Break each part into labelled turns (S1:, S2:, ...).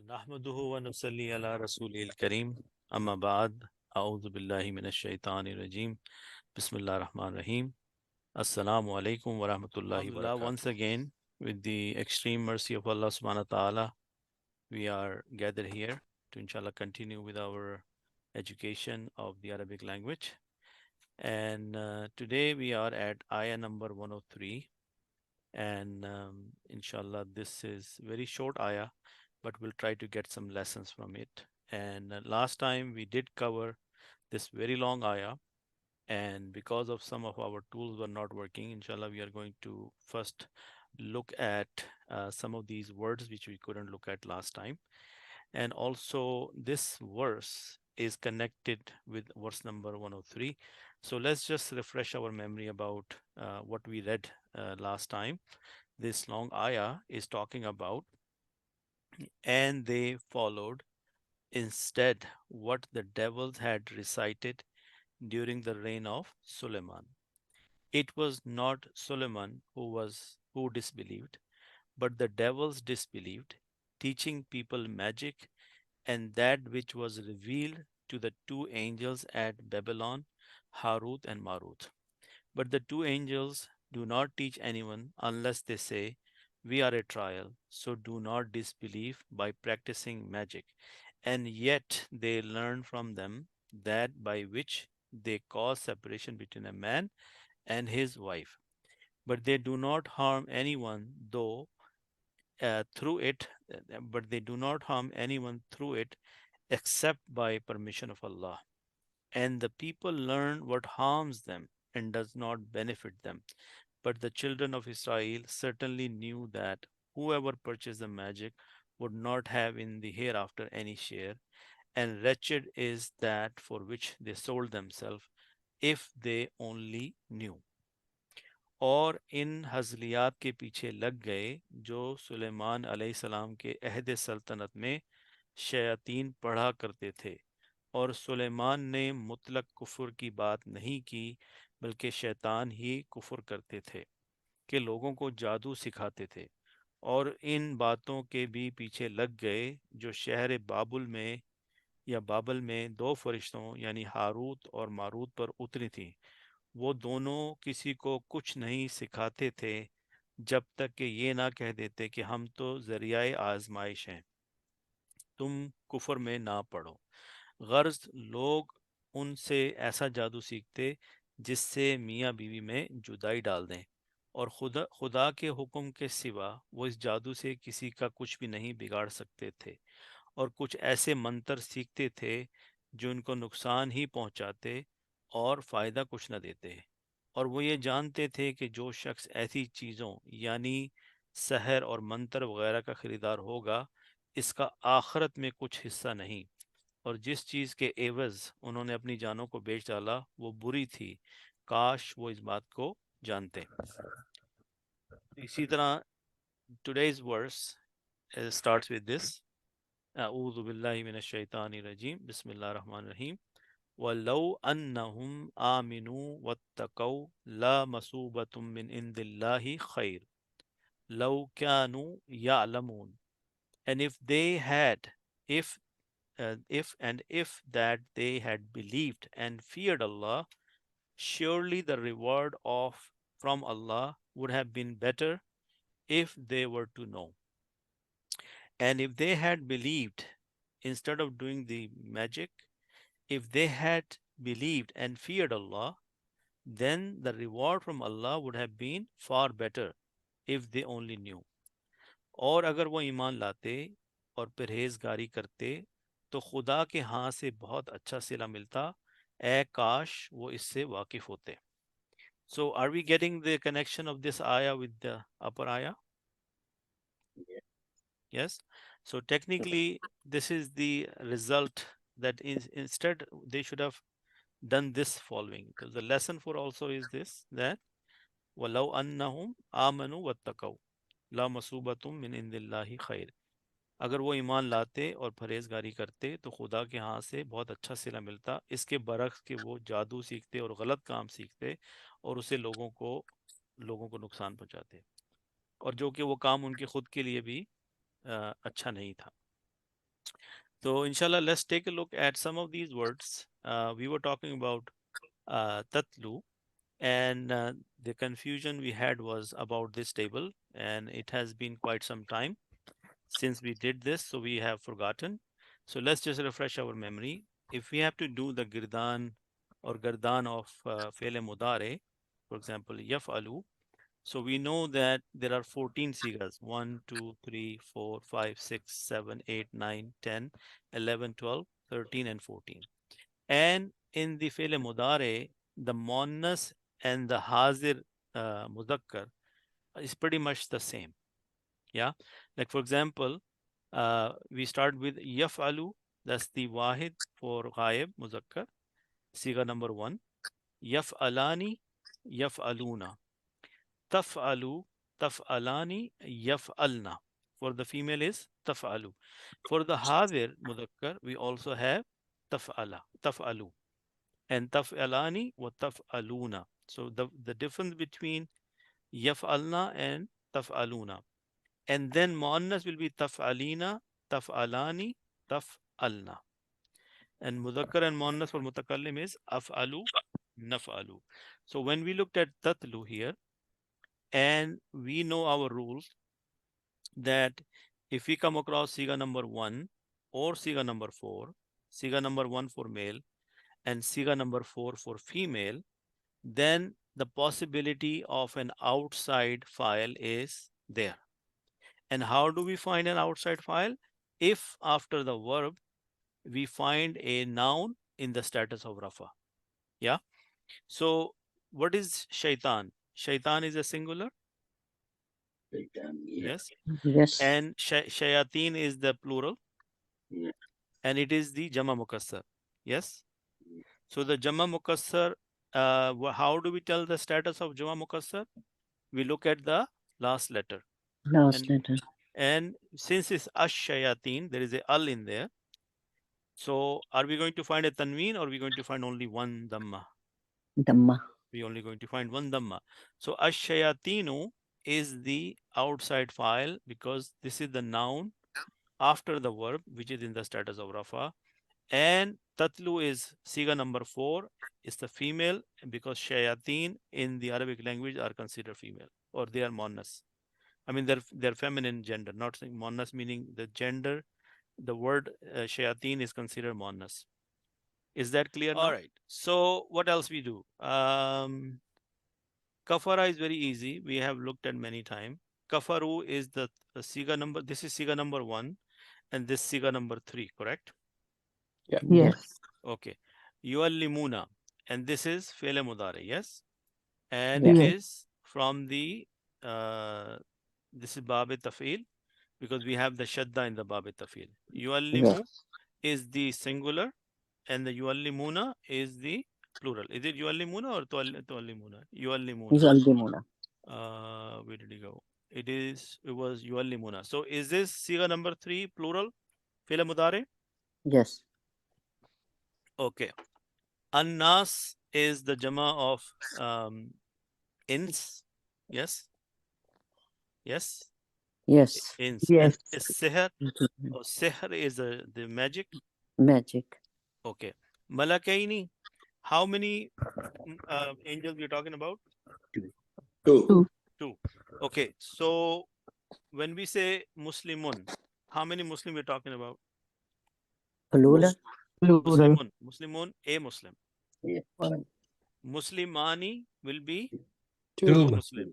S1: नहमदुहु व नुसल्ली अला रसूलिल करीम अम्मा बाद अऊज़ु बिल्लाहि मिनश शैतानिर रजीम बिस्मिल्लाहिर रहमानिर रहीम अस्सलामु अलैकुम व रहमतुल्लाहि व बरकातुहू once again with the extreme mercy of Allah subhanahu wa ta'ala we are gathered here to inshallah continue with our education of the Arabic language and today we are at ayah number 103 and inshallah this is very short ayah but we'll try to get some lessons from it. And last time we did cover this very long ayah, and because of some of our tools were not working, inshallah, we are going to first look at some of these words which we couldn't look at last time. And also, this verse is connected with verse number 103. So let's just refresh our memory about what we read last time. This long ayah is talking about, and they followed instead what the devils had recited during the reign of Suleiman. It was not Suleiman who disbelieved, but the devils disbelieved, teaching people magic and that which was revealed to the two angels at Babylon, Harut and Marut. But the two angels do not teach anyone unless they say, "We are a trial, so do not disbelieve by practicing magic." And yet they learn from them that by which they cause separation between a man and his wife. But they do not harm anyone, though through it, but they do not harm anyone through it except by permission of Allah. And the people learn what harms them and does not benefit them. But the children of Israel certainly knew that whoever purchased the magic would not have in the hereafter any share, and wretched is that for which they sold themselves, if they only knew. और इन हज़लियात के पीछे लग गए जो सुलेमान अलैहिस्सलाम के अहद सल्तनत में शयातीन पढ़ा करते थे, और सुलेमान ने मुतलक कुफ्र की बात नहीं की बल्कि शैतान ही कुफ्र करते थे कि लोगों को जादू सिखाते थे। और इन बातों के भी पीछे लग गए जो शहर बाबल में दो फरिश्तों यानी हारूत और मारूत पर उतरी थी। वो दोनों किसी को कुछ नहीं सिखाते थे जब तक कि ये ना कह देते कि हम तो जरियाए आजमाइश हैं, तुम कुफर में ना पड़ो। गर्ज लोग उनसे ऐसा जादू सीखते जिससे मियाँ बीवी में जुदाई डाल दें, और खुदा खुदा के हुक्म के सिवा वो इस जादू से किसी का कुछ भी नहीं बिगाड़ सकते थे। और कुछ ऐसे मंत्र सीखते थे जो इनको नुकसान ही पहुंचाते और फायदा कुछ न देते। और वो ये जानते थे कि जो शख्स ऐसी चीज़ों यानी सहर और मंत्र वगैरह का खरीदार होगा, इसका आखिरत में कुछ हिस्सा नहीं। और जिस चीज़ के एवज उन्होंने अपनी जानों को बेच डाला वो बुरी थी, काश वो इस बात को जानते। इसी तरह today's verse starts with this. अऊज़ु बिल्लाहि मिनश शैतानिर रजीम बिस्मिल्लाहिर रहमानिर रहीम वलौ अन्नहुम आमिनू वत्तकौ ला मसूबतुम मिन इंदिल्लाहि खैर लौ कानू यालमून। And if they had, if that they had believed and feared Allah, surely the reward of from Allah would have been better if they were to know. And if they had believed instead of doing the magic, if they had believed and feared Allah, then the reward from Allah would have been far better if they only knew. और अगर वो ईमान लाते और परहेजगारी करते तो खुदा के हाथ से बहुत अच्छा सिला मिलता, ए काश वो इससे वाकिफ होते। So are we getting the connection of this ayah with the upper ayah? Yes. So technically this is the result that is instead they should have done this following, because the lesson for also is this, that walau annahum amanu wattaqaw la masubatum min indillahi khair। अगर वो ईमान लाते और परहेजगारी करते तो खुदा के हाथ से बहुत अच्छा सिला मिलता, इसके बरक्स के वो जादू सीखते और गलत काम सीखते और उसे लोगों को नुकसान पहुंचाते, और जो कि वो काम उनके खुद के लिए भी अच्छा नहीं था। So, inshallah, let's take a look at some of these words. We were talking about tatlu, and the confusion we had was about this table, and it has been quite some time since we did this, so we have forgotten. So, let's just refresh our memory. If we have to do the girdan or gardan of fi'l mudare, for example, yaf'alu, so we know that there are 14 sigas 1, 2, 3, 4, 5, 6, 7, 8, 9, 10, 11, 12, 13, and 14. And in the fi'l mudare, the muannas and the hazir muzakkar is pretty much the same. Yeah. Like for example, we start with yaf'alu, that's the wahid for ghaib muzakkar, siga number 1. Yaf'alani, yaf'aluna. Taf'alu, taf'alani, yaf'alna. For the female is taf'alu. For the hadir mudakkar, we also have taf'ala, taf'alu, and taf'alani wa taf'aluna. So the difference between yaf'alna and taf'aluna. And then muannas will be taf'alina, taf'alani, taf'alna. And mudakkar and muannas for mutakallim is af'alu, naf'alu. So when we looked at tatlu here, and we know our rules that if we come across Siga number 1 or Siga number 4, Siga number 1 for male and Siga number 4 for female, then the possibility of an outside file is there. And how do we find an outside file? If after the verb we find a noun in the status of Rafa. Yeah. So what is shaitan? Shaitan is a singular. Yes.
S2: Yes.
S1: And shayateen is the plural, and it is the Jama Mukassar. Yes. So the Jama Mukassar, how do we tell the status of Jama Mukassar? We look at the last letter.
S2: Last
S1: And
S2: letter.
S1: and since it's ash-shayateen, there is a al in there. So are we going to find a tanween, or are we going to find only one dhamma?
S2: Dhamma.
S1: We're only going to find one dhamma. So ash-shayatinu is the outside file because this is the noun after the verb, which is in the status of Rafa. And tatlu is siga number 4, is the female, because shayateen in the Arabic language are considered female, or they are monas. I mean, they're feminine gender, not saying monas meaning the gender. The word shayateen is considered monas. Is that clear now? All right. So what else we do? Kafara is very easy. We have looked at many times. Kafaru is the siga number. This is siga number 1, and this siga number 3. Correct?
S3: Yeah.
S2: Yes.
S1: Okay. Yuallimuna. And this is Fele Mudare, yes? And
S2: Yes.
S1: it
S2: Yes.
S1: is from the, this is Bab Tafil, because we have the Shadda in the Bab Tafil. Yuallimu
S2: Yes.
S1: is the singular, and the Yuallimuna is the plural. Is it Yuallimuna or Tuallimuna? Yuallimuna.
S2: Yaldimuna.
S1: Where did he go? It was Yuallimuna. So is this Siga number 3 plural? Fele Mudare?
S2: Yes.
S1: Okay. Annas is the Jama of ins. Yes. Yes.
S2: Yes.
S1: Ins.
S2: Yes.
S1: And sihr or sihr is the magic.
S2: Magic.
S1: Okay. Malakaini. How many angels we're talking about?
S3: Two.
S1: Two. Okay. So when we say Muslimun, how many Muslim we're talking about?
S2: Plural.
S1: Muslimun. Muslimun, a Muslim.
S2: One.
S1: Muslimani will be
S3: Two.
S1: two Muslim.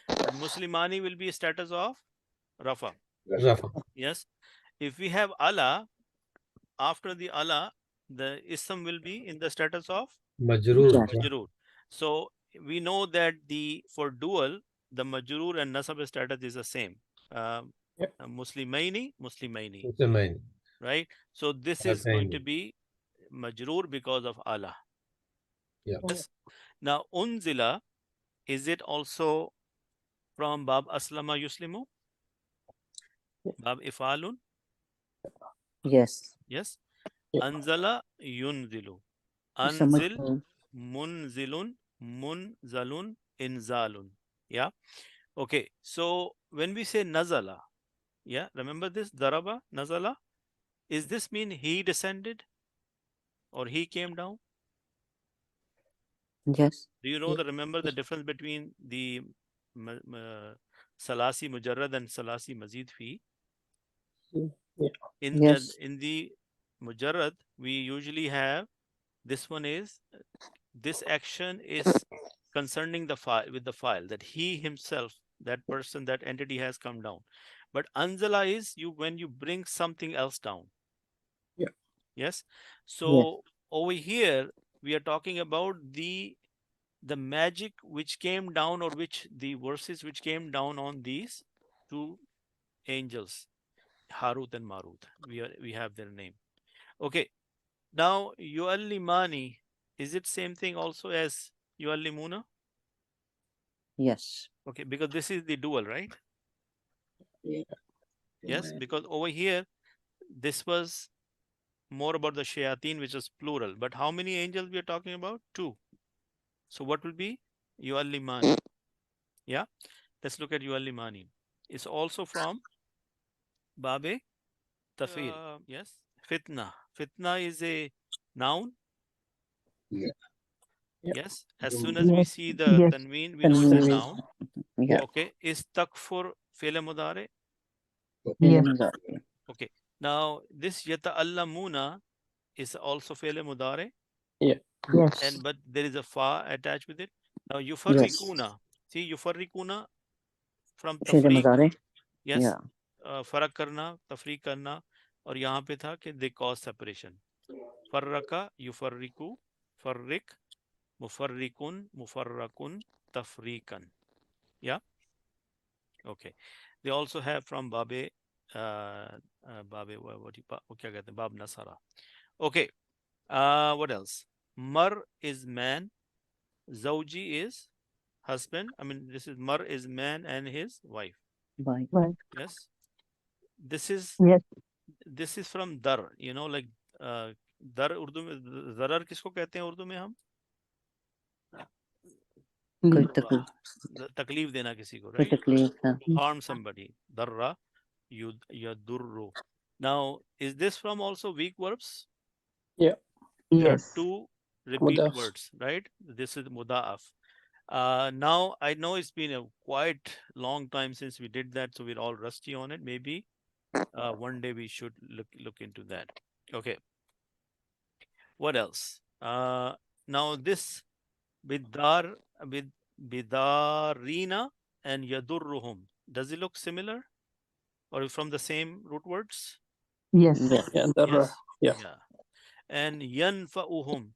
S1: But Muslimani will be a status of Rafa.
S3: Rafa.
S1: Yes. If we have Allah, after the Allah, the ism will be in the status of
S3: Majroor.
S2: Jar.
S1: majroor. So we know that for dual, the majroor and nasab status is the same.
S3: Yep.
S1: Muslimaini, Muslimaini,
S3: Muslimain.
S1: right? So this is going to
S3: Hataini.
S1: be majroor because of Allah.
S3: Yeah.
S1: Yes. Now unzila, is it also from Bab Aslama Yuslimu? Bab Ifalun?
S2: Yes.
S1: Yes.
S2: Yeah.
S1: Anzala yunzilu.
S2: Samajh
S1: Anzil,
S2: mein.
S1: munzilun, munzalun, inzalun. Yeah. Okay. So when we say nazala, yeah, remember this? Daraba, nazala. Is this mean he descended or he came down?
S2: Yes.
S1: Do you know remember the difference between the Salasi Mujarrad and Salasi Mazid Fi?
S2: Yes.
S1: In the Mujarrad, we usually have this one is this action is concerning the file with the file that he himself, that person, that entity has come down. But Anzala is you when you bring something else down.
S3: Yeah.
S1: Yes.
S2: Yes.
S1: So over here we are talking about the magic which came down, or which the verses which came down on these two angels, Harut and Marut. We have their name. Okay. Now Yuallimani, is it same thing also as Yuallimuna?
S2: Yes.
S1: Okay, because this is the dual, right?
S3: Yeah.
S1: Yes, because over here this was more about the shayateen, which is plural. But how many angels we are talking about? Two. So what will be Yuallimani? Yeah. Let's look at Yuallimani. It's also from Babe Tafil. Yes. Fitna. Fitna is a noun.
S3: Yeah.
S1: Yes. As
S3: Yes.
S1: soon as we see the tanween, we know it's a noun.
S2: Yeah.
S1: Okay. Is takfur fi'l mudare?
S2: Yes.
S1: Okay. Now this yata'allamuna is also fi'l mudare.
S3: Yeah.
S1: And but there is a fa attached with it. Now
S2: Yes.
S1: yufarrikuna. See yufarrikuna from
S2: Fi'l
S1: tafriq.
S2: mudari.
S1: Yes.
S2: Yeah.
S1: फर्क करना, तफरीक करना, और यहाँ पे था कि they cause separation. फर्रका युफर्रिकु, फर्रिक, मुफर्रिकुन, मुफर्रकुन, तफरीकन. Yeah. Okay. They also have from Babe, Babe, what क्या कहते हैं? Bab Nasara. Okay. What else? Mar is man. Zawji is husband. I mean, this is Mar is man and his wife.
S2: Bye.
S1: Yes. This is from dar, like dar Urdu में जरर किसको कहते हैं उर्दू में हम?
S2: कोई
S1: तकलीफ देना किसी को,
S2: कोई
S1: right?
S2: तकलीफ है.
S1: To harm somebody. Darra yadurru. Now, is this from also weak verbs?
S3: Yeah.
S1: There are two repeat
S3: Mudaf.
S1: words, right? This is muda'af. Now I know it's been a quite long time since we did that, so we're all rusty on it. Maybe one day we should look into that. Okay. What else? Now this bidar with bidarina and yadurruhum. Does it look similar, or from the same root words?
S2: Yes.
S3: Yeah. Darra.
S1: Yes.
S3: Yeah.
S1: Yeah. And yanfa'uhum.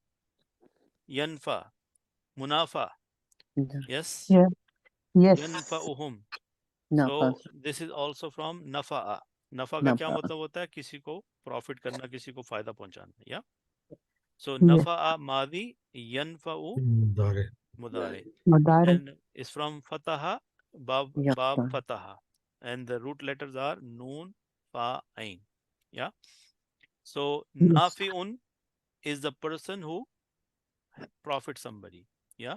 S1: Yanfa. Munafa. Yes. Yanfa'uhum. So this is also from nafa'a. Nafa का क्या मतलब होता है? किसी को profit करना, किसी को फायदा पहुंचाना. Yeah. So nafa'a madi, yanfa'u
S3: Mudare.
S1: mudare. And it's from fataha, bab fataha. And the root letters are noon, fa, ain. Yeah. So nafi'un is the person who profits somebody. Yeah.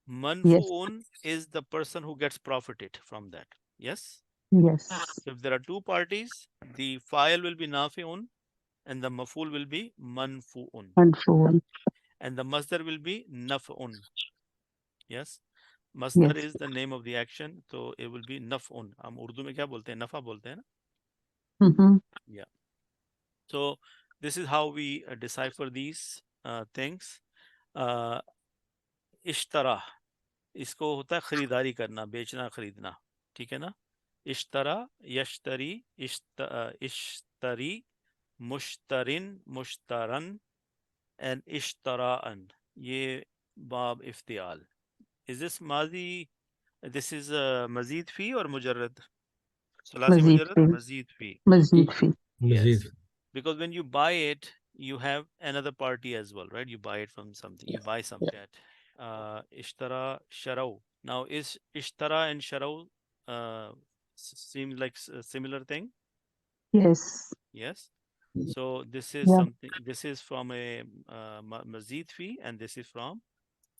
S1: Manfu'un is the person who gets profited from that. Yes. So if there are two parties, the file will be nafi'un and the maful will be manfu'un. And the masdar will be naf'un. Yes. Masdar is the name of the action, so it will be naf'un. हम उर्दू में क्या बोलते हैं? नफा बोलते हैं ना? Yeah. So this is how we decipher these things. इश्तरा, इसको होता है खरीदारी करना, बेचना, खरीदना. ठीक है ना? इश्तरा, यश्तरी, इश्तरी, मुश्तरिन, मुश्तरन, and इश्तराअन. ये बाब इफ्तियाल. Is this mazi? This is mazid fi or mujarrad? Salasi mujarrad? Mazid fi. Yes. Because when you buy it, you have another party as well, right? You buy it from something. You buy something. Ishtara, sharau. Now, is ishtara and sharau seems like a similar thing? Yes. So this is something. This is from a mazid fi, and this is from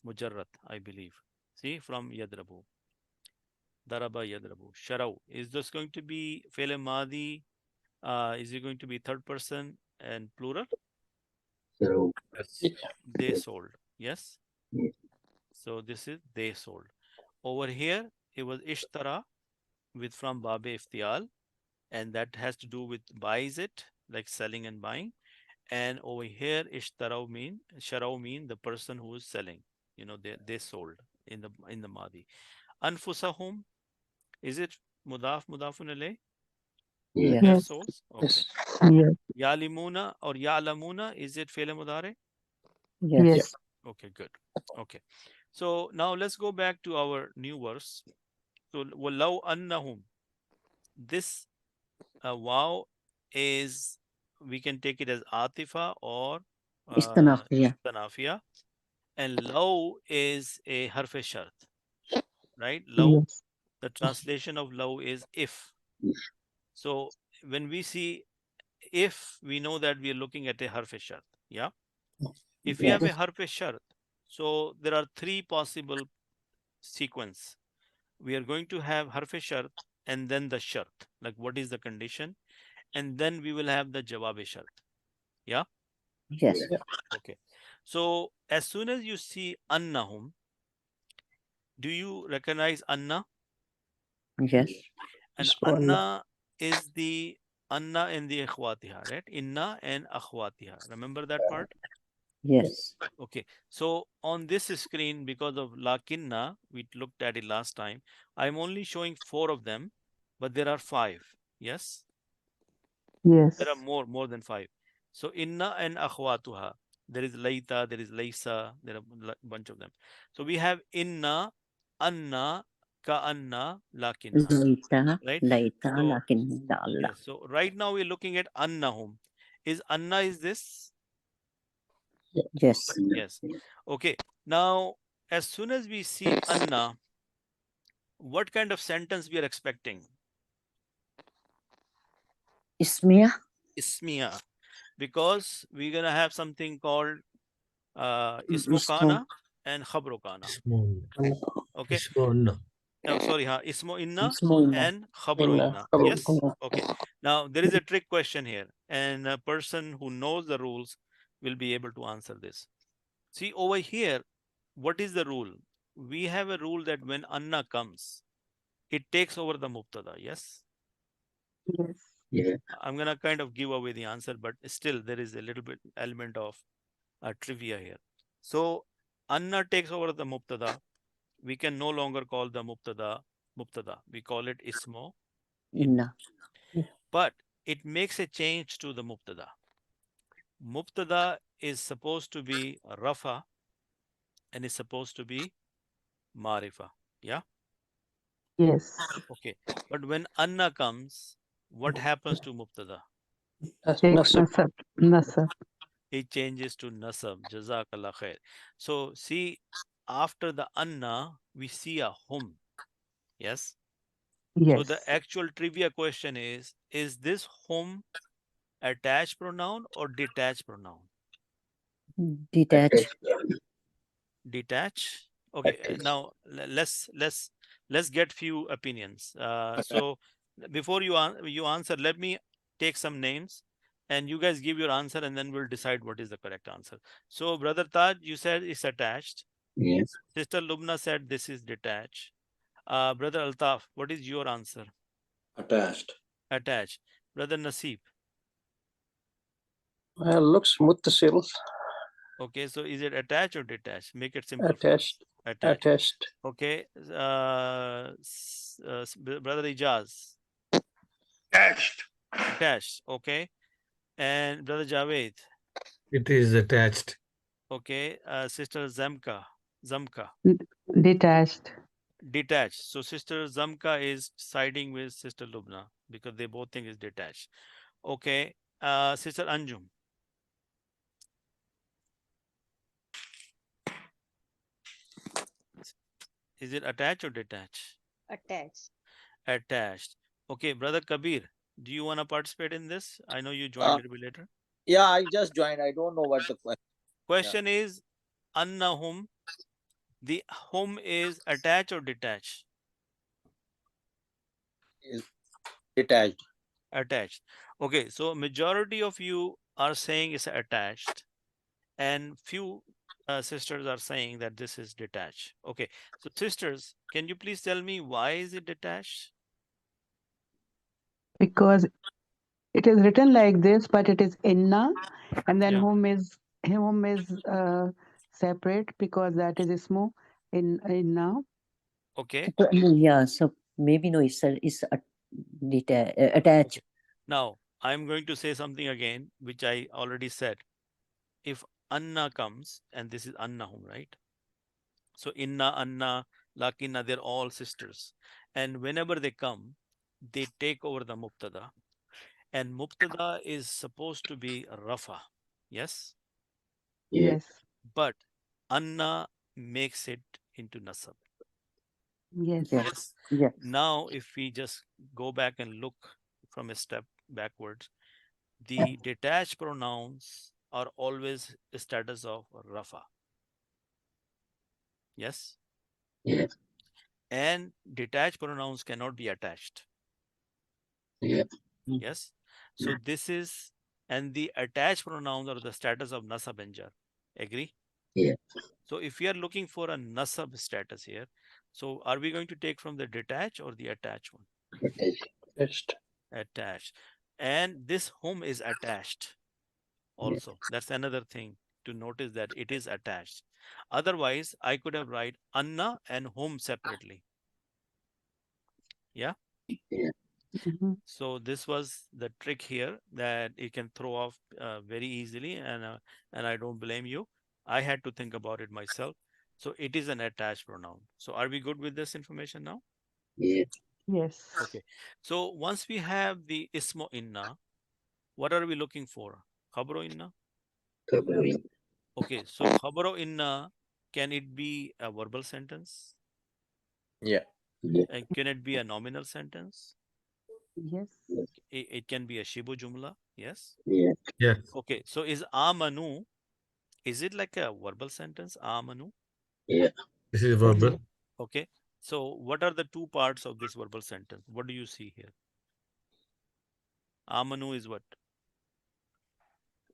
S1: mujarrad, I believe. See, from yadrabu. Daraba yadrabu. Sharau. Is this going to be fi'l madi Is it going to be third person and plural?
S3: So,
S4: Yes.
S1: They sold. Yes.
S3: yes.
S1: So this is they sold. Over here, it was ishtara with from Babe Iftial, and that has to do with buys it, like selling and buying. And over here, sharau mean the person who is selling. You know, they sold in the Madi. Anfusahum, is it mudafun alayh?
S3: Yes.
S1: Their
S2: Yes.
S1: souls? Okay.
S4: Yes.
S2: Yes.
S1: Yalimuna or Ya'lamuna, is it fi'l mudare?
S2: Yes.
S4: Yes.
S1: Okay, good. Okay. So now let's go back to our new verse. So walau annahum. This wow is, we can take it as atifa or
S2: Istanafiya.
S1: istanafiya, and law is a harf shart, right? Law,
S2: Yes.
S1: the translation of law is if. So when we see if, we know that we are looking at a harf shart. Yeah. If we have a
S2: Yes.
S1: harf shart, so there are three possible sequence. We are going to have harf shart and then the shart, like what is the condition, and then we will have the jawab shart. Yeah.
S2: Yes.
S1: Okay. So as soon as you see annahum, do you recognize anna?
S2: Yes.
S1: And anna is the anna in the akhwatiha, right? Inna and akhwatiha. Remember that part?
S2: Yes.
S1: Okay. So on this screen, because of lakinna, we looked at it last time, I'm only showing 4 of them, but there are 5. Yes?
S2: Yes.
S1: There are more than 5. So inna and akhwatuha. There is laita, there is laysa, there are a bunch of them. So we have inna, anna, ka anna, lakinna.
S2: Laita.
S1: Right?
S2: Laita.
S1: So
S2: Lakin dalla.
S1: yes. So right now we're looking at annahum. Is anna is this?
S2: Yes.
S1: Yes. Okay. Now, as soon as we see anna, what kind of sentence we are expecting?
S2: Ismiya.
S1: Ismiya. Because we're gonna have something called ismo
S2: Ismu.
S1: kana and khabro kana.
S4: Ismun.
S1: Okay.
S4: Ismun.
S1: Oh, sorry, ismo inna
S2: Ismu inna.
S1: and khabro
S3: Inna.
S1: inna. Yes. Okay. Now there is a trick question here, and a person who knows the rules will be able to answer this. See over here, what is the rule? We have a rule that when anna comes, it takes over the mubtada. Yes.
S2: Yes.
S3: Yeah.
S1: I'm gonna kind of give away the answer, but still there is a little bit element of trivia here. So anna takes over the mubtada. We can no longer call the mubtada. We call it ismo inna.
S2: Inna.
S1: But it makes a change to the mubtada. Mubtada is supposed to be rafa and is supposed to be marifa. Yeah.
S2: Yes.
S1: Okay. But when anna comes, what happens to mubtada?
S2: Takes nasab. Nasab.
S1: It changes to nasab. Jazakallah khair. So see, after the anna, we see a hum. Yes. So the
S2: Yes.
S1: actual trivia question is this hum attached pronoun or detached pronoun?
S2: Detach.
S1: Detach. Okay. Now let's get few opinions. So before you answer, let me take some names, and you guys give your answer, and then we'll decide what is the correct answer. So brother Taj, you said it's attached.
S3: Yes.
S1: Sister Lubna said this is detached. Brother Altaf, what is your answer?
S4: Attached.
S1: Attached. Brother Nasib.
S3: Looks muttasil.
S1: Okay, so is it attached or detached? Make it simple
S3: Attached.
S1: for us. Attached.
S3: Attached.
S1: Okay. Brother Ijaz.
S4: Attached.
S1: Attached. Okay. And Brother Javed.
S4: It is attached.
S1: Okay. Sister Zamka.
S2: Detached.
S1: Detached. So Sister Zamka is siding with Sister Lubna because they both think it's detached. Okay. Sister Anjum. Is it attached or detached?
S5: Attached.
S1: Attached. Okay, Brother Kabir, do you want to participate in this? I know you joined a little bit later.
S6: Yeah, I just joined. I don't know what the question
S1: Question is, annahum, the hum is attached or detached?
S6: is. Detached.
S1: Attached. Okay, so majority of you are saying it's attached, and few sisters are saying that this is detached. Okay, so sisters, can you please tell me why is it detached?
S2: Because it is written like this, but it is inna, and then
S1: Yeah.
S2: whom is separate because that is ismu inna.
S1: Okay.
S5: Yeah, so maybe no, it's attached.
S1: Okay. Now I'm going to say something again, which I already said. If Anna comes, and this is Annahum, right? So Inna, Anna, Lakinna, they're all sisters. And whenever they come, they take over the Mubtada. And Mubtada is supposed to be Rafa. Yes?
S3: Yeah.
S2: Yes,
S1: But Anna makes it into Nasab.
S2: yes,
S5: Yes.
S1: Yes?
S5: Yes.
S1: Now, if we just go back and look from a step backwards, the detached pronouns are always a status of Rafa. Yes?
S3: Yeah.
S1: And detached pronouns cannot be attached.
S3: Yeah.
S1: Yes? So this is, and the attached pronouns are the status of Nasab and Jar. Agree?
S3: Yeah.
S1: So if we are looking for a Nasab status here, so are we going to take from the detached or the attached one?
S3: Attached.
S1: Attached. And this home is attached also. That's another thing to notice, that it is attached. Otherwise, I could have write Anna and home separately. Yeah.
S3: Yeah.
S2: Mhm.
S1: So this was the trick here, that you can throw off very easily, and I don't blame you. I had to think about it myself. So it is an attached pronoun. So are we good with this information now?
S3: Yeah.
S2: Yes.
S1: Okay. So once we have the ismo inna, what are we looking for? Khabro inna.
S3: Covering.
S1: Okay. So khabro inna, can it be a verbal sentence?
S6: Yeah.
S3: Yeah.
S1: And can it be a nominal sentence?
S2: Yes.
S1: It can be a shibu jumla. Yes.
S3: Yeah.
S4: Yes.
S1: Okay. So is amanu, is it like a verbal sentence? Amanu.
S3: Yeah.
S4: This is verbal.
S1: Okay. So what are the two parts of this verbal sentence? What do you see here? Amanu is what?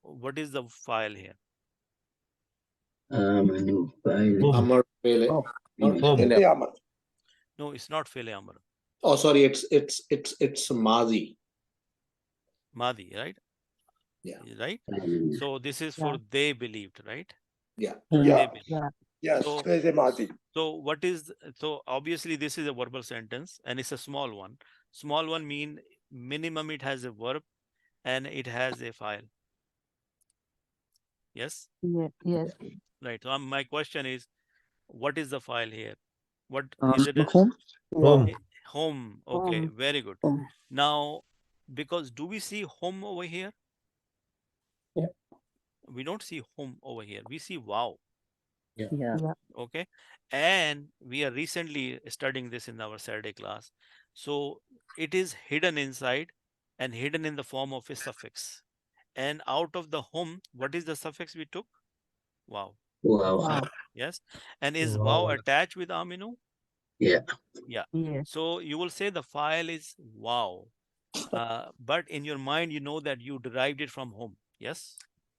S1: What is the file here?
S3: Manu. File.
S4: Home.
S7: Amar Pele.
S5: Oh.
S4: Home.
S7: Amar.
S1: No, it's not Fele Amr.
S7: Oh, sorry, it's Mazi.
S1: Madi, right?
S7: Yeah.
S1: Right?
S3: File.
S1: So this is
S2: Yeah.
S1: for they believed, right?
S7: Yeah.
S1: They
S8: Yeah,
S1: believed.
S2: Yeah.
S8: yes,
S1: So,
S8: Feze Madi.
S1: so what is, so obviously this is a verbal sentence and it's a small one. Small one mean minimum it has a verb and it has a file. Yes?
S2: Yeah. Yes.
S1: Right. So my question is, what is the file here? What is it?
S5: Home.
S4: Home.
S1: Home. Okay,
S2: Home.
S1: very good.
S5: Home.
S1: Now, because do we see home over here?
S7: Yeah.
S1: We don't see home over here. We see wow.
S5: Yeah.
S2: Yeah.
S1: Okay. And we are recently studying this in our Saturday class. So it is hidden inside and hidden in the form of a suffix. And out of the home, what is the suffix we took? Wow.
S3: Wow.
S2: Wow.
S1: Yes. And is wow
S4: Wow.
S1: attached with aminu?
S3: Yeah.
S1: Yeah.
S2: Yes.
S1: So you will say the file is wow. But in your mind, you know that you derived it from home. Yes.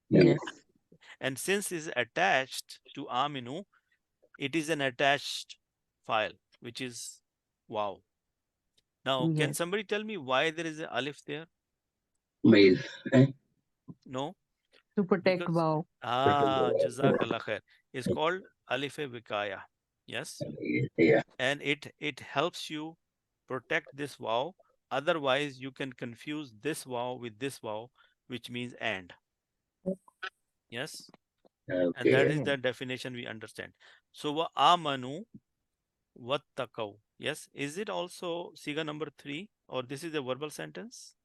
S3: Yeah.
S2: Yes.
S1: And since it's attached to aminu, it is an attached file, which is wow. Now, can
S2: Yes.
S1: somebody tell me why there is a alif there?
S3: Mail.
S1: No,
S2: To protect
S1: because
S2: wow.
S1: jazakallah khair. It's called alif vikaya. Yes,
S3: Yeah.
S1: and it helps you protect this wow. Otherwise, you can confuse this wow with this wow, which means and. Yes, and that
S3: Okay.
S1: is
S2: Yes.
S1: the definition we understand. So wa amanu wattaqaw. Yes, is it also siga number 3, or this is a verbal sentence?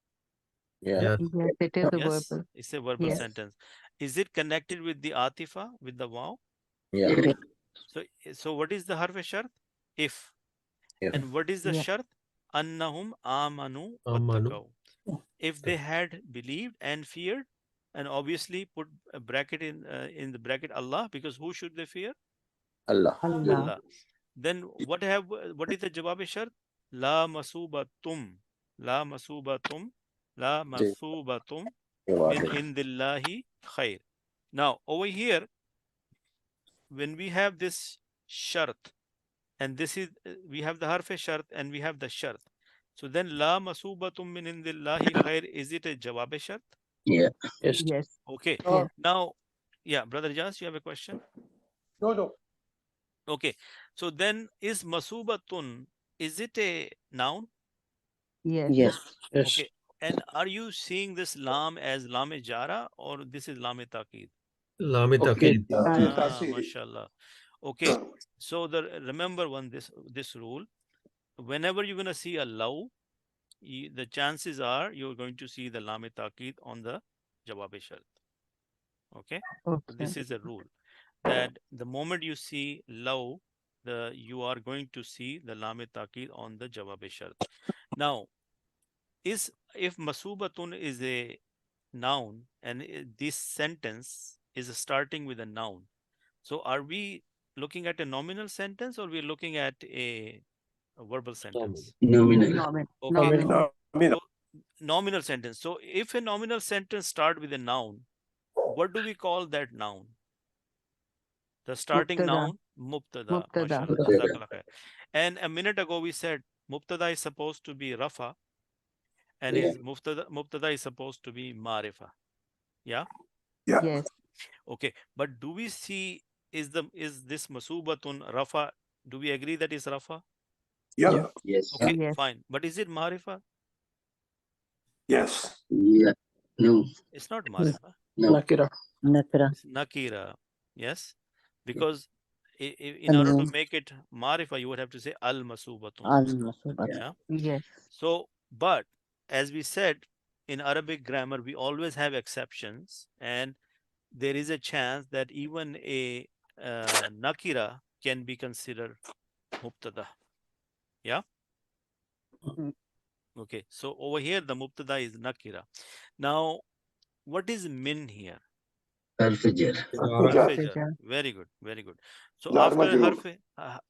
S6: Yeah.
S4: Yes.
S2: Yes. It is a
S1: Yes,
S2: verbal.
S1: it's a verbal
S2: Yes.
S1: sentence. Is it connected with the atifa, with the wow?
S6: Yeah.
S3: Yeah.
S1: So what is the harf shart? If.
S6: If.
S1: And what is the
S2: Yeah.
S1: shart? Annahum amanu
S4: Amanu.
S1: wattaqaw. If they had believed and feared, and obviously put a bracket in the bracket Allah, because who should they fear?
S6: Allah.
S2: Allah.
S1: Allah. Then what is the jawab shart? La masubatum. La masubatum. La masubatum min indillahi khair. Now, over here, when we have this shart, and this is, we have the harf shart and we have the shart. So then, la masubatum min indillahi khair, is it a jawab shart?
S3: Yeah.
S6: Yes.
S2: Yes.
S1: Okay.
S2: Yes.
S1: Now, yeah, Brother Jas, you have a question?
S7: No.
S1: Okay. So then, is masubatun, is it a noun?
S2: Yes.
S5: Yes.
S6: Yes.
S1: Okay. And are you seeing this lam as lam jara or this is lam taqid?
S4: Lami
S6: Okay.
S4: Taqid.
S1: Ah, mashallah. Okay. So remember this rule. Whenever you're gonna see a law, the chances are you're going to see the lam taqid on the jawab shart. Okay. So
S2: Okay.
S1: this is a rule that the moment you see law, you are going to see the lam taqid on the jawab shart. Now, if masubatun is a noun and this sentence is starting with a noun, so are we looking at a nominal sentence or we're looking at a verbal sentence?
S3: Nominal.
S1: Okay.
S2: Nominal.
S1: So nominal sentence. So if a nominal sentence start with a noun, what do we call that noun? The starting
S2: Mubtada.
S1: noun, mubtada.
S2: Mubtada.
S1: Mashallah. Jazakallah khair. And a minute ago we said mubtada is supposed to be rafa and
S3: Yeah.
S1: is mubtada is supposed to be marifa. Yeah.
S2: Yes.
S1: Okay. But do we see is this masubatun rafa? Do we agree that is rafa?
S6: Yeah.
S3: Yes.
S1: Okay,
S2: Yes.
S1: fine. But is it marifa?
S4: Yes.
S3: Yeah. No.
S1: It's not marifa.
S3: No.
S6: Nakira.
S5: Nakira.
S1: It's nakira. Yes. Because in order to make it marifa, you would have to say al masubatun.
S5: Al-Masubat.
S1: Yeah.
S2: Yes.
S1: So, but as we said in Arabic grammar, we always have exceptions, and there is a chance that even a nakira can be considered mubtada. Yeah.
S2: Mm.
S1: Okay. So over here, the mubtada is nakira. Now, what is min here?
S3: Al-Fajr.
S1: Harfe jar.
S2: Jar.
S1: Very good. Very good. So
S7: Jar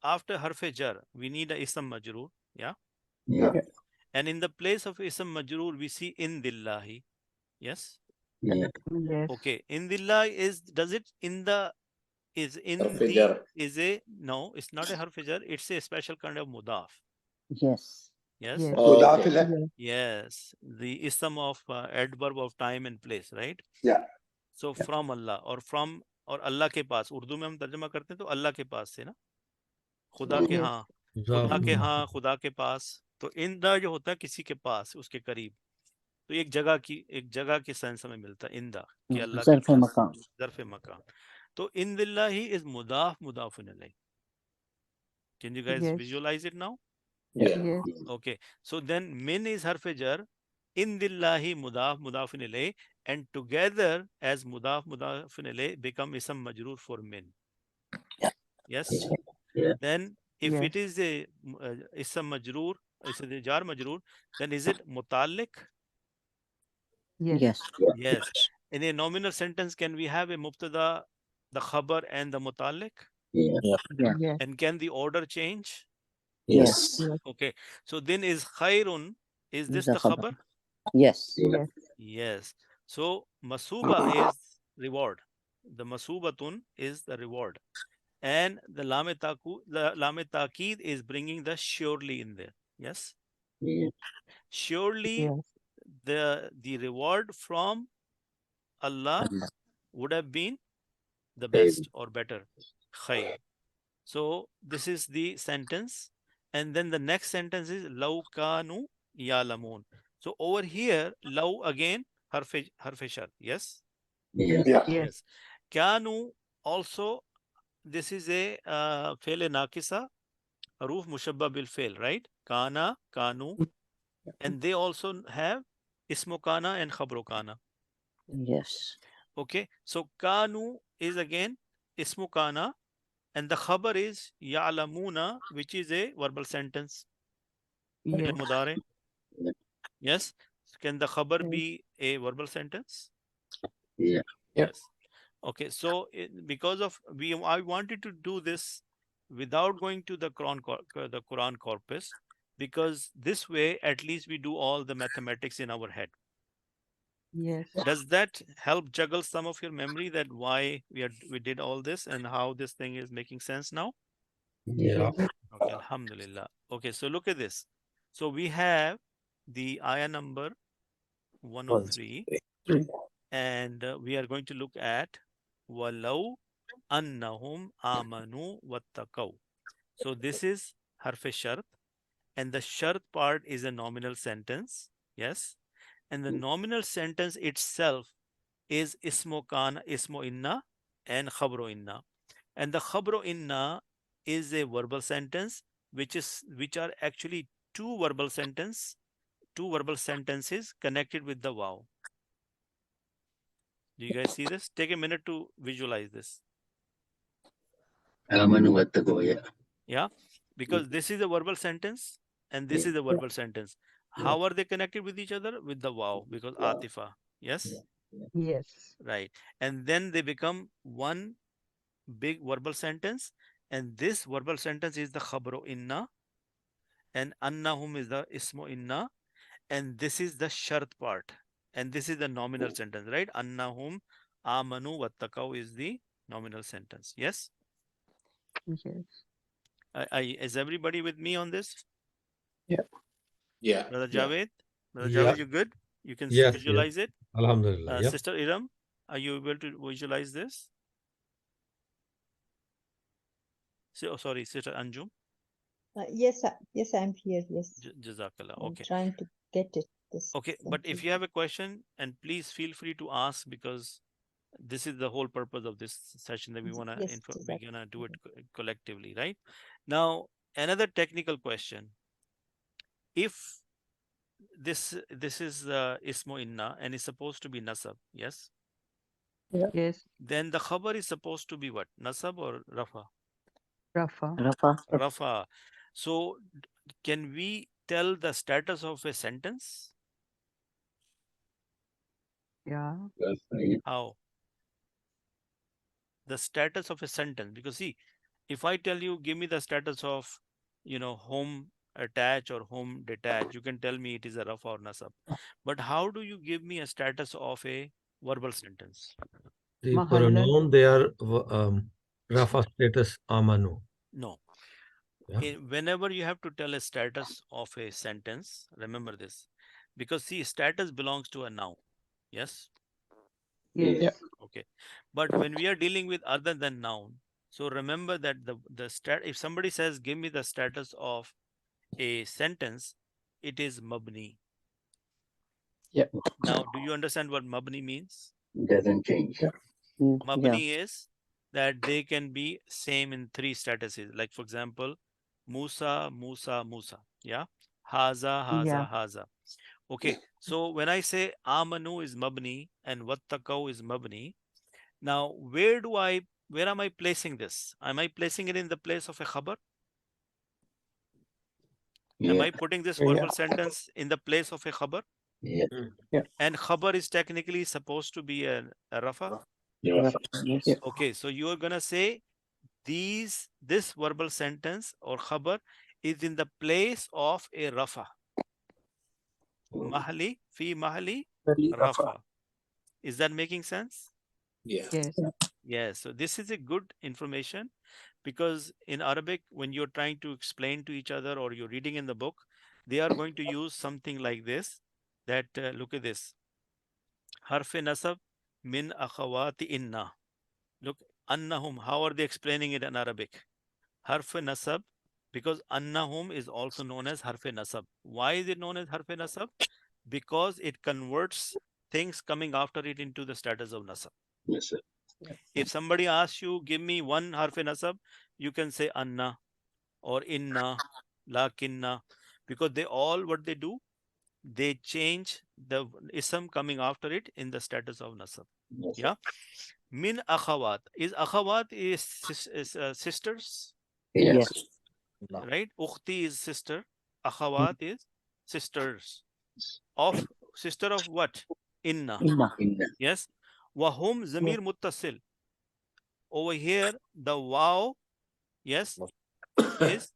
S1: after harfe jar, we need a ism majroor. Yeah.
S3: Yeah.
S1: And in the place of ism majroor, we see in dillahi. Yes.
S3: Yeah.
S2: Yes.
S1: Okay. In dillahi does it in the is in
S7: Harfe
S1: the
S7: jar.
S1: is a no, it's not a harfe jar, it's a special kind of mudaf.
S5: Yes.
S1: Yes.
S2: Yes.
S7: Okay.
S2: Yes.
S1: Yes. The ism of adverb of time and place, right?
S7: Yeah.
S1: So from Allah or Allah के पास, उर्दू में हम तर्जुमा करते हैं तो अल्लाह के पास से ना, खुदा के
S2: Yes.
S1: हाँ, खुदा के हाँ, खुदा के पास, तो इंदा जो होता है किसी के पास, उसके करीब, तो एक जगह के सेंस में मिलता है इंदा कि अल्लाह के
S5: Zarf-e
S1: पास,
S5: Makan.
S1: ज़र्फ़ मकान. तो इन दिल्लाही is मुदाफ़ इलैह. Can you guys
S2: Yes.
S1: visualize it now?
S7: Yeah.
S2: Yes.
S1: Okay. So then min is harf jar, in dillahi mudaf ilayh, and together as mudaf ilayh become ism majroor for min. Yes.
S3: Yeah.
S1: Then if
S2: Yes.
S1: it is a ism majroor, is a jar majroor, then is it mutalliq?
S2: Yes.
S5: Yes.
S1: Yes. In a nominal sentence, can we have a mubtada, the khabar, and the mutalliq?
S3: Yeah.
S5: Yes.
S2: Yes.
S1: And can the order change?
S5: Yes.
S2: Yes.
S1: Okay. So then is khairun, is this the
S5: khabar.
S1: khabar?
S5: Yes.
S2: Yes.
S1: Yes. So masuba is reward. The masubatun is the reward. And the lame taqid is bringing the surely in there. Yes.
S3: Yeah.
S1: Surely
S2: Yes.
S1: the reward from Allah
S5: Allah.
S1: would have been the
S3: Khair.
S1: best or better. Khair. So this is the sentence. And then the next sentence is law kanu ya'lamun. So over here, law again, harfe shart. Yes.
S3: Yeah.
S2: Yes.
S1: Yes. Kanu also, this is a fail nakisa, roof mushabba bil fail, right? Kana, kanu, and they also have ismo kana and khabro kana.
S5: Yes.
S1: Okay. So kanu is again ismo kana, and the khabar is ya'lamuna, which is a verbal sentence.
S2: Yes.
S1: Fi'l mudare.
S3: Yeah.
S1: Yes. Can the khabar
S2: Yes.
S1: be a verbal sentence?
S3: Yeah.
S6: Yeah.
S1: Yes. Okay. So because of I wanted to do this without going to the Quran corpus, because this way at least we do all the mathematics in our head.
S2: Yes.
S1: Does that help juggle some of your memory that why we did all this and how this thing is making sense now?
S4: Yeah.
S1: Okay, alhamdulillah. Okay, so look at this. So we have the ayah number 103, and we are going to look at walau annahum amanu wattaqaw. So this is harf shart, and the shart part is a nominal sentence. Yes, and the nominal sentence itself is ismo kana, ismo inna, and khabro inna. And the khabro inna is a verbal sentence, which are actually two verbal sentences connected with the wow. Do you guys see this? Take a minute to visualize this.
S3: Amanu wattaqu, yeah.
S1: Yeah, because this is a verbal sentence and this is a verbal sentence. How are they connected with each other? With the wow, because atifa. Yes,
S2: Yes.
S1: right. And then they become one big verbal sentence, and this verbal sentence is the khabro inna, and annahum is the ismo inna, and this is the shart part, and this is the nominal sentence, right? Annahum amanu wattaqaw is the nominal sentence. Yes,
S2: Yes.
S1: is everybody with me on this?
S7: Yeah.
S1: Brother
S7: Yeah.
S1: Javed,
S4: Yeah.
S1: you good? You can
S4: Yes.
S1: visualize it.
S4: Alhamdulillah. Yeah.
S1: Sister Iram, are you able to visualize this? So, sorry, Sister Anjum.
S8: Yes, yes, I'm here. Yes,
S1: Jazakallah.
S8: I'm
S1: Okay.
S8: trying to get it. This
S1: Okay, but if you have a question, and please feel free to ask, because this is the whole purpose of this session, that we want to
S8: yes,
S1: we're gonna do it collectively, right? Now, another technical question: if this is ismo inna and is supposed to be nasab, yes,
S2: Yes.
S1: then the khabar is supposed to be what? Nasab or rafa?
S2: Rafa.
S5: Rafa.
S1: Rafa. So can we tell the status of a sentence?
S2: Yeah.
S1: How? The status of a sentence, because see, if I tell you, give me the status of, home attach or home detach, you can tell me it is a rafa or nasab. But how do you give me a status of a verbal sentence?
S4: The
S2: Mahallan.
S4: pronoun they are Rafa status amanu.
S1: No.
S4: Yeah.
S1: Whenever you have to tell a status of a sentence, remember this, because see, status belongs to a noun. Yes.
S2: Yes.
S1: Okay. But when we are dealing with other than noun, so remember that if somebody says, give me the status of a sentence, it is mabni. Now, do you understand what mabni means?
S3: Doesn't change.
S5: Yeah.
S1: Mabni is that they can be same in three statuses. Like, for example, Musa, Musa, Musa. Yeah. Haza,
S2: Yeah.
S1: Haza, Haza. Okay. So when I say amanu is mabni and wattaqaw is mabni, now where am I placing this? Am I placing it in the place of a khabar? Am
S3: Yeah.
S1: I putting this verbal sentence in the place of a khabar?
S3: Yeah.
S1: And khabar is technically supposed to be a rafa.
S3: Rafa.
S5: Yes.
S1: Okay, so you are gonna say this verbal sentence or khabar is in the place of a rafa. Mahali, fi mahali, rafa. Is that making sense?
S7: Yeah.
S2: Yes.
S1: Yes. So this is a good information, because in Arabic, when you're trying to explain to each other or you're reading in the book, they are going to use something like this. That look at this. Harf nasab min akhawati inna. Look, annahum. How are they explaining it in Arabic? Harf nasab, because annahum is also known as harf nasab. Why is it known as harf nasab? Because it converts things coming after it into the status of nasab.
S3: Yes, sir.
S1: If somebody asks you, give me one harf nasab, you can say anna or inna, lakinna, because they all, what they do, they change the ism coming after it in the status of nasab.
S3: Yes, sir.
S1: Yeah. Min akhawat. Is akhawat is sisters,
S3: Yes.
S1: right? Ukhti is sister. Akhawat is sisters. Of sister of what? Inna.
S5: Inna.
S3: Inna.
S1: Yes. Wahum zamir muttasil. Over here, the wow, yes, is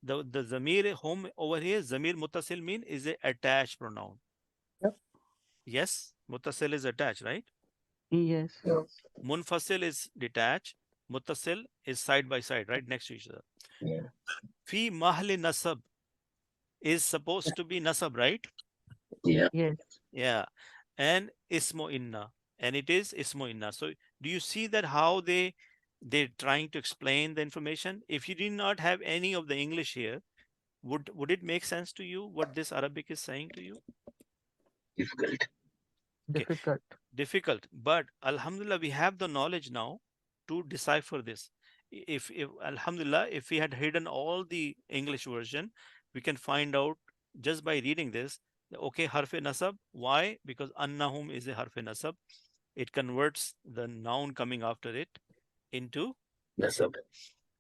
S1: the zamir home over here. Zamir muttasil mean is a attached pronoun. Yes, Muttasil is attached, right?
S2: Yes.
S1: Munfasil is detached. Muttasil is side by side, right next to each other.
S3: Yeah.
S1: Fi mahli nasab is supposed to be nasab, right?
S3: Yeah.
S2: Yes.
S1: Yeah. And ismo inna. And it is ismo inna. So do you see that how they're trying to explain the information? If you did not have any of the English here, would it make sense to you what this Arabic is saying to you?
S3: Difficult.
S1: Okay.
S2: Difficult.
S1: Difficult, but Alhamdulillah, we have the knowledge now to decipher this. If Alhamdulillah, if we had hidden all the English version, we can find out just by reading this. Okay, harfe nasab. Why? Because annahum is a harfe nasab. It converts the noun coming after it into nasab,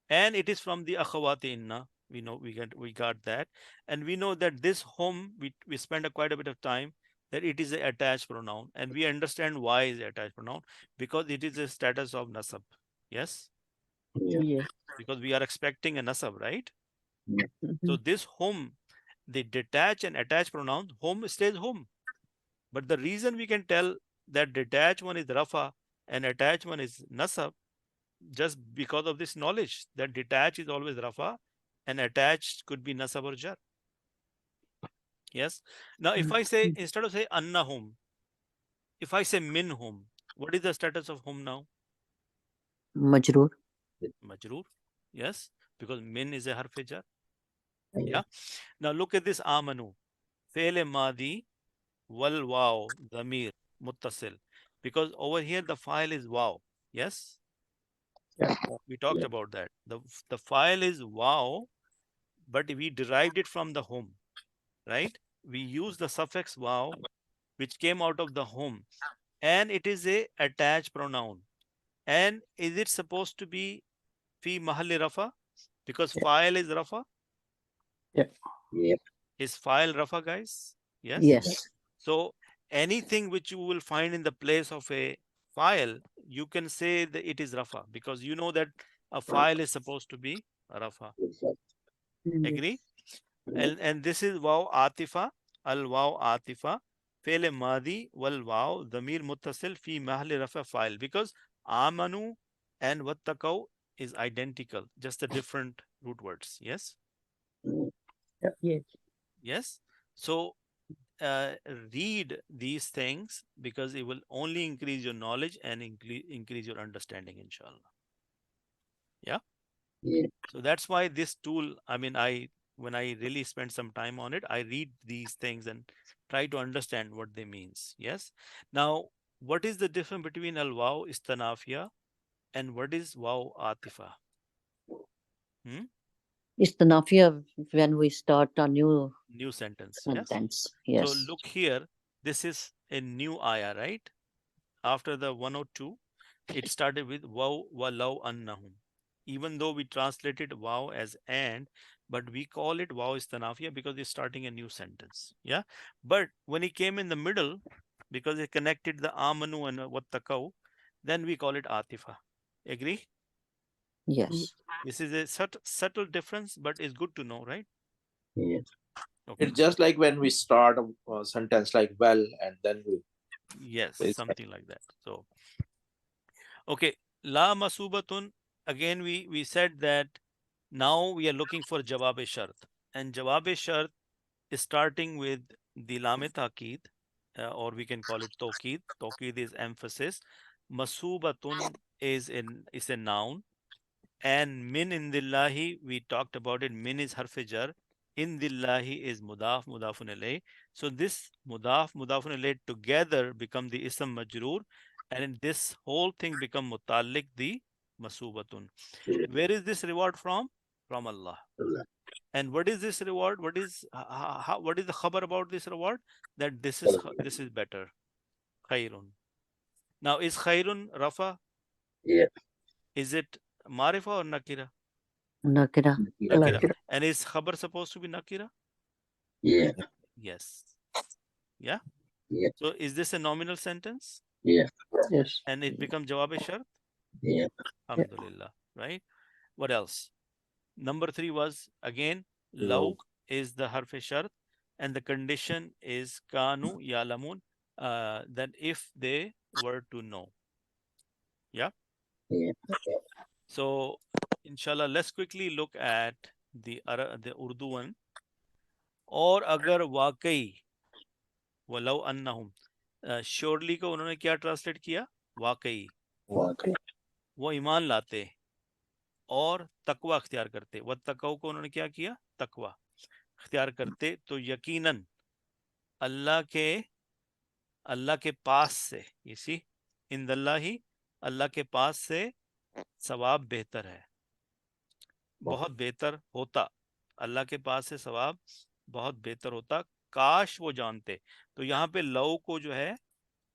S1: and it is from the akhawati inna. We know we got that, and we know that this home we spend quite a bit of time that it is an attached pronoun, and we understand why is attached pronoun because it is a status of nasab. Yes,
S3: Yeah.
S2: Yes.
S1: because we are expecting a nasab, right? So
S2: Mhm.
S1: this home, the detached and attached pronoun, home stays home. But the reason we can tell that detached one is rafa and attached one is nasab just because of this knowledge that detached is always rafa and attached could be nasab or jar. Yes. Now, if I say instead of say annahum, if I say minhum, what is the status of hum now?
S5: Majroor.
S1: Majroor. Yes, because min is a harf jar. Yeah. Now look at this amanu. Fe'l madi wal waw dhamir muttasil. Because over here the file is wow. Yes. We talked
S3: Yeah.
S1: about that. The file is wow, but we derived it from the home, right? We use the suffix wow, which came out of the home, and it is a attached pronoun. And is it supposed to be fi mahalli rafa? Because file is rafa.
S3: Yeah.
S1: Is file rafa, guys? Yes.
S5: Yes.
S1: So anything which you will find in the place of a file, you can say that it is rafa because you know that a file is supposed to be rafa. Agree? And this is waw atifa, al waw atifa, fe'l madi wal waw dhamir muttasil fi mahli rafa file because amanu and wattaqaw is identical, just the different root words. Yes.
S2: Yes.
S1: Yes. So uh, read these things because it will only increase your knowledge and increase your understanding, inshallah. Yeah.
S3: Yeah.
S1: So that's why this tool, I mean, when I really spend some time on it, I read these things and try to understand what they means. Yes. Now, what is the difference between al waw istanafia and what is waw atifa?
S5: It's the nafia when we start a new
S1: New sentence. Yes.
S5: sentence.
S1: So
S5: Yes.
S1: look here. This is a new ayah, right? After the 102, it started with waw walau annahum. Even though we translated wow as and, but we call it wow istanafia because it's starting a new sentence. Yeah. But when it came in the middle, because it connected the amanu and wattaqaw, then we call it atifa. Agree?
S5: Yes.
S1: This is a subtle difference, but it's good to know, right?
S3: Yeah.
S1: Okay.
S6: It's just like when we start a sentence like well, and then we.
S1: Yes,
S6: It's-
S1: something like that. So, okay, la masubatun. Again, we said that now we are looking for jawab shart, and jawab shart is starting with the lam taqid, or we can call it tawkid. Tawkid is emphasis. Masubatun is a noun, and min indillahi we talked about it. Min is harf jar. Indillahi is mudafun alayh. So this mudafun alayh together become the ism majroor, and in this whole thing become mutallik the masubatun. Where is this reward from? From Allah. And what is this reward? What is what is the khabar about this reward? That this is better. Khairun. Now is khairun rafa?
S3: Yeah.
S1: Is it marifa or nakira?
S5: Nakira.
S1: Nakira. And is khabar supposed to be nakira?
S3: Yeah.
S1: Yes. Yeah.
S3: Yeah.
S1: So is this a nominal sentence?
S3: Yeah.
S5: Yes.
S1: And it becomes jawab shart?
S3: Yeah.
S1: Alhamdulillah. Right? What else? Number 3 was again law
S6: Law.
S1: is the harf shart and the condition is kanu yalamun. than if they were to know. Yeah.
S3: Yeah.
S1: So, inshallah, let's quickly look at the Urdu one. और अगर वाकई वलो अन्नहुम, surely को उन्होंने क्या translate किया? वाकई,
S3: Okay.
S1: वो ईमान लाते और तकवा अख्तियार करते। वह तकवा को उन्होंने क्या किया? तकवा अख्तियार करते, तो यकीनन अल्लाह के पास से, इसी इंदल्ला ही, अल्लाह के पास से सवाब बेहतर है, बहुत बेहतर होता। अल्लाह के पास से सवाब बहुत बेहतर होता, काश वो जानते। तो यहाँ पे लव को जो है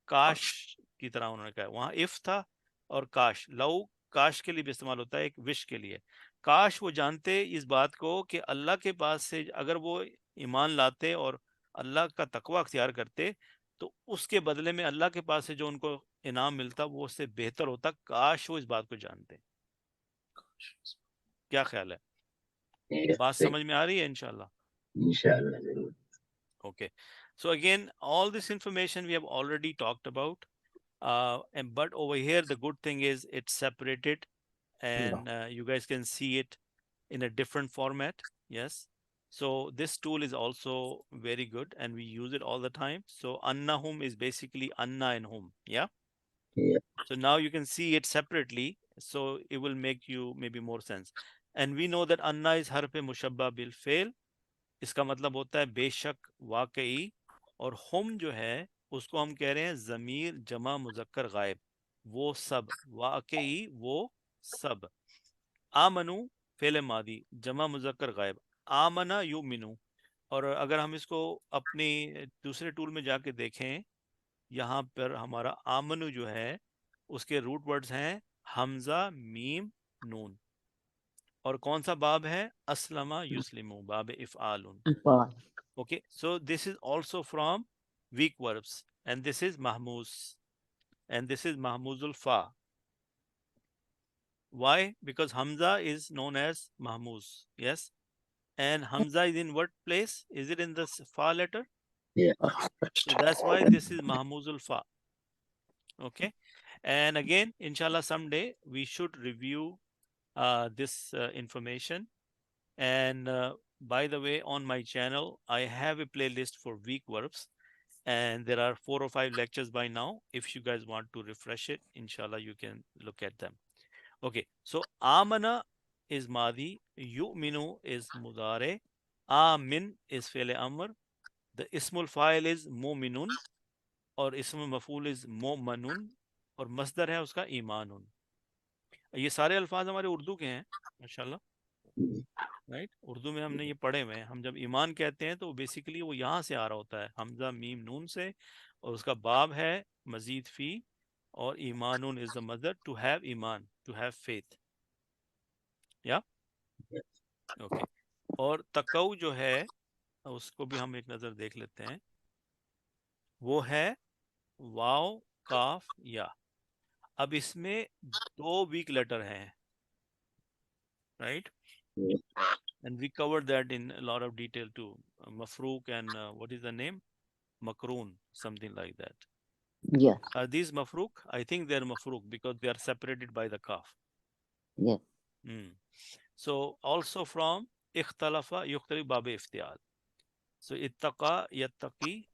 S1: काश की तरह उन्होंने कहा, वहां इफ था और काश, लव काश के लिए भी इस्तेमाल होता है, एक विश के लिए। काश वो जानते इस बात को कि अल्लाह के पास से अगर वो ईमान लाते और अल्लाह का तकवा अख्तियार करते, तो उसके बदले में अल्लाह के पास से जो उनको इनाम मिलता वो उससे बेहतर होता। काश वो इस बात को जानते। क्या ख्याल है?
S3: Yeah.
S1: बात समझ में आ रही है? इंशाल्लाह।
S3: Inshallah. जरूर.
S1: Okay, so again, all this information we have already talked about, but over here the good thing is it's separated, and you guys can see it in a different format. Yes, so this tool is also very good and we use it all the time. So annahum is basically anna and hum. Yeah.
S3: Yeah.
S1: So now you can see it separately, so it will make you maybe more sense. And we know that anna is harf mushabba bil fail. इसका मतलब होता है बेशक, वाकई। और हम जो है उसको हम कह रहे हैं ज़मीर जमा मुज़क्कर गायब, वो सब, वाकई वो सब। आमनु फेले मादी जमा मुज़क्कर गायब, आमना युमिनु। और अगर हम इसको अपनी दूसरे टूल में जाके देखें, यहाँ पर हमारा आमनु जो है उसके रूट वर्ड्स हैं हमजा मीम नून। और कौन सा बाब है? अस्लमा युस्लिमु, बाब इफ़आलुन। Okay, so this is also from weak verbs, and this is mahmuz, and this is mahmuzul fa. Why? Because hamza is known as mahmuz. Yes, and hamza is in what place? Is it in the fa letter?
S3: Yeah.
S1: So that's why this is mahmuzul fa. Okay, and again, inshallah, someday we should review this information. And by the way, on my channel, I have a playlist for weak verbs, and there are 4 or 5 lectures by now. If you guys want to refresh it, inshallah, you can look at them. Okay, so amana is madi, yu'minu is mudare, amin is fi'l amr, the ismul fa'il is mu'minun, और ismul maf'ul is mu'manun, और masdar है उसका ईमानुन। ये सारे अल्फाज हमारे उर्दू के हैं माशाल्लाह, राइट। उर्दू में हमने ये पढ़े हुए हैं। हम जब ईमान कहते हैं तो बेसिकली वो यहाँ से आ रहा होता है, हमजा मीम नून से, और उसका बाब है मजीद फी, और ईमानुन is the mother, to have ईमान, टू हैव फेथ। या ओके, और तकऊ जो है उसको भी हम एक नज़र देख लेते हैं। वो है वाव काफ या। अब इसमें 2 वीक लेटर हैं, right, and we covered that in a lot of detail too. Mafrook and what is the name? Makroon, something like that.
S5: Yes.
S1: Are these mafrook? I think they're mafrook because they are separated by the kaf.
S5: Yes.
S1: So also from ikhtalafa yukhtalif bab iftial. So ittaqa yattaqi,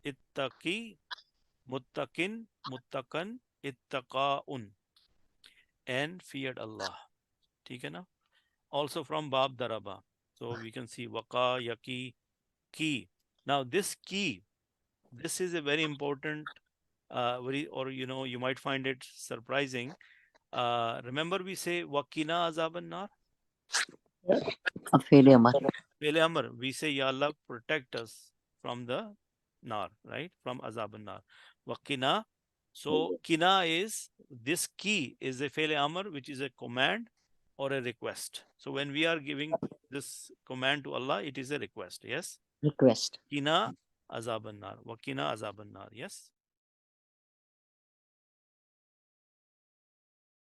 S1: ittaqi, muttaqin, muttaqan, ittaqaun, and feared Allah. ठीक है ना? Also from bab daraba. So we can see waqa, yaqi, ki. Now this ki, this is a very important, or you might find it surprising. Remember we say waqina azaban nar?
S5: A failure.
S1: Pele amr, we say ya Allah protect us from the nar, right? From azaban nar. Waqina. So kina is, this ki is a fele amr, which is a command or a request. So when we are giving this command to Allah, it is a request. Yes.
S5: Request.
S1: Kina azaban nar. Waqina azaban nar. Yes.